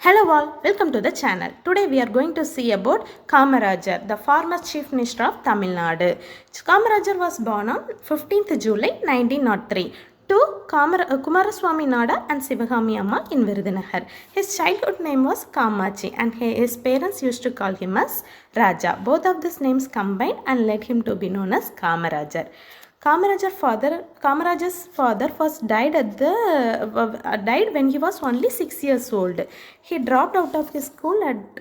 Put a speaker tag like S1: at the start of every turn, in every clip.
S1: Hello all, welcome to the channel. Today we are going to see about Kamarajar, the former Chief Minister of Tamil Nadu. Kamarajar was born on 15th July 1903 to Kumaraswamy Nada and Sivagami Amma in Virudhunagar. His childhood name was Kamachi and his parents used to call him as Raja. Both of these names combined and led him to be known as Kamarajar. Kamarajar's father was died when he was only 6 years old. He dropped out of his school at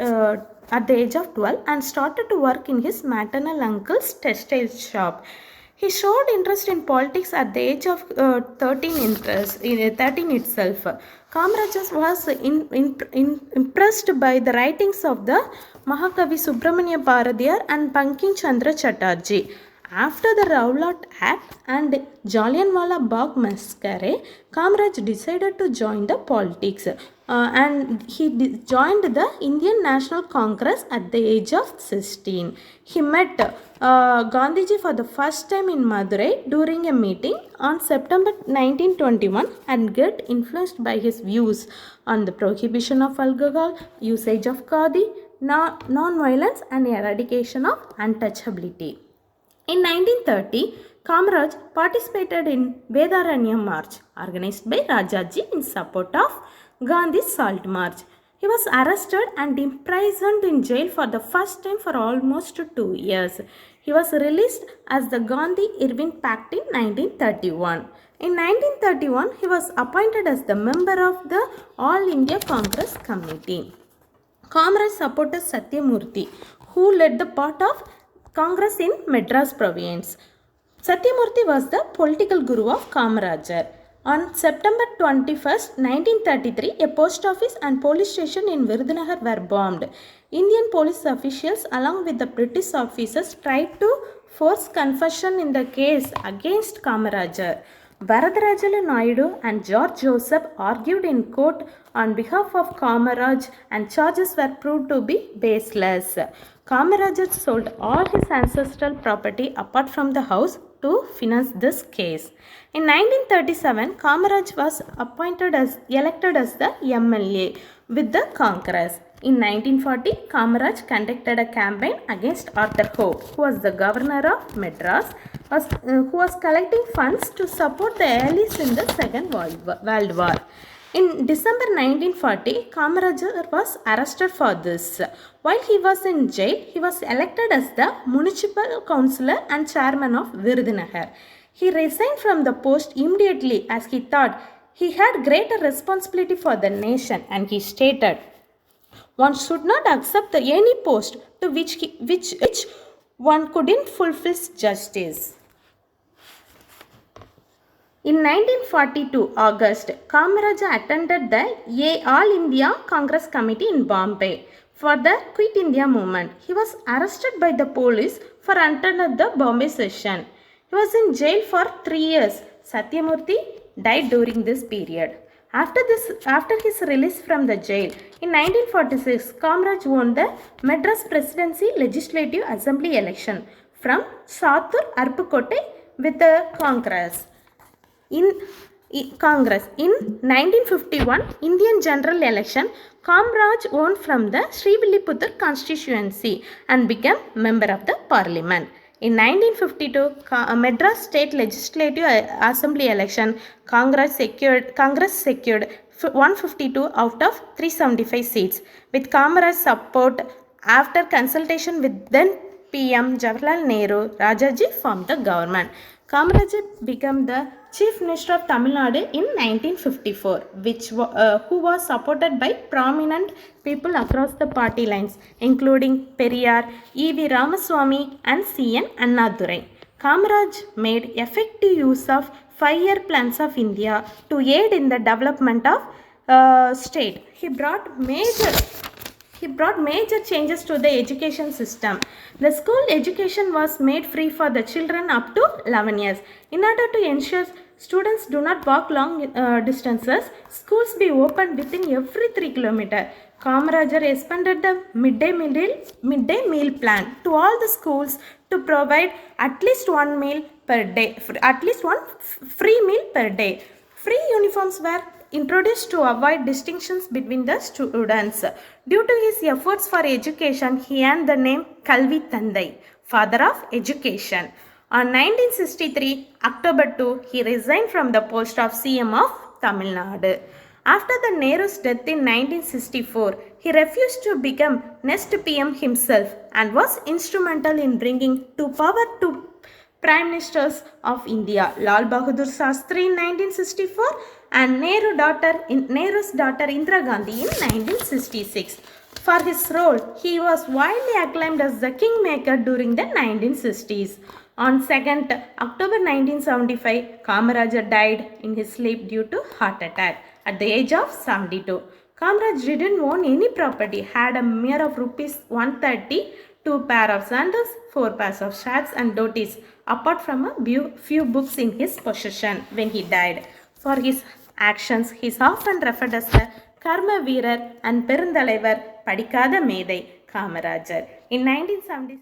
S1: the age of 12 and started to work in his maternal uncle's textile shop. He showed interest in politics at the age of 13 itself. Kamarajar was impressed by the writings of the Mahakavi Subramanya Bharatiyar and Bankim Chandra Chatterjee. After the Rowlatt Act and Jallianwala Bagh massacre, Kamaraj decided to join the politics and he joined the Indian National Congress at the age of 16. He met Gandhiji for the first time in Madurai during a meeting on September 1921 and got influenced by his views on the prohibition of alcohol, usage of khadi, non-violence and eradication of untouchability. In 1930, Kamaraj participated in Vedaranya March organized by Rajaji in support of Gandhi's Salt March. He was arrested and imprisoned in jail for the first time for almost 2 years. He was released as the Gandhi-Irvine Pact in 1931. In 1931, he was appointed as the member of the All India Congress Committee. Kamaraj supported Satyamurthy, who led the part of Congress in Madras province. Satyamurthy was the political guru of Kamarajar. On September 21, 1933, a post office and police station in Virudhunagar were bombed. Indian police officials along with the British officers tried to force confession in the case against Kamarajar. Varadarajalu Naidu and George Joseph argued in court on behalf of Kamaraj and charges were proved to be baseless. Kamarajar sold all his ancestral property apart from the house to finance this case. In 1937, Kamaraj was elected as the MLA with the Congress. In 1940, Kamaraj conducted a campaign against Arthur Hope, who was the governor of Madras, who was collecting funds to support the allies in the Second World War. In December 1940, Kamarajar was arrested for this. While he was in jail, he was elected as the municipal councillor and chairman of Virudhunagar. He resigned from the post immediately as he thought he had greater responsibility for the nation, and he stated, "One should not accept any post to which one couldn't fulfill justice." In 1942 August, Kamaraj attended the All India Congress Committee in Bombay for the Quit India movement. He was arrested by the police for attending the Bombay session. He was in jail for 3 years. Satyamurthy died during this period. After his release from the jail, in 1946, Kamaraj won the Madras Presidency Legislative Assembly election from Sathur Arpukotte with the Congress. In 1951 Indian general election, Kamaraj won from the Srivilliputtur constituency and became member of the parliament. In 1952 Madras State Legislative Assembly election, Congress secured 152 out of 375 seats. With Kamaraj's support, after consultation with then PM Jawaharlal Nehru, Rajaji formed the government. Kamaraj became the Chief Minister of Tamil Nadu in 1954, who was supported by prominent people across the party lines, including Periyar, E.V. Ramaswamy and C.N. Annadurai. Kamaraj made effective use of 5-year plans of India to aid in the development of state. He brought major changes to the education system. The school education was made free for the children up to 11 years. In order to ensure students do not walk long distances, schools be opened within every 3 km. Kamarajar expanded the midday meal plan to all the schools to provide at least one free meal per day. Free uniforms were introduced to avoid distinctions between the students. Due to his efforts for education, he earned the name Kalvi Thandai, father of education. On 1963, October 2, he resigned from the post of CM of Tamil Nadu. After the Nehru's death in 1964, he refused to become next PM himself and was instrumental in bringing to power two Prime Ministers of India, Lal Bahadur Shastri in 1964 and Nehru's daughter Indira Gandhi in 1966. For his role, he was widely acclaimed as the kingmaker during the 1960s. On 2nd October 1975, Kamarajar died in his sleep due to heart attack at the age of 72. Kamaraj didn't own any property, had a mere of rupees 130, 2 pair of sandals, 4 pairs of shirts and dhotis, apart from a few books in his possession when he died. For his actions, he is often referred as the Karma Veerar and Perunthalavar Padikada Medai Kamarajar. In 1976,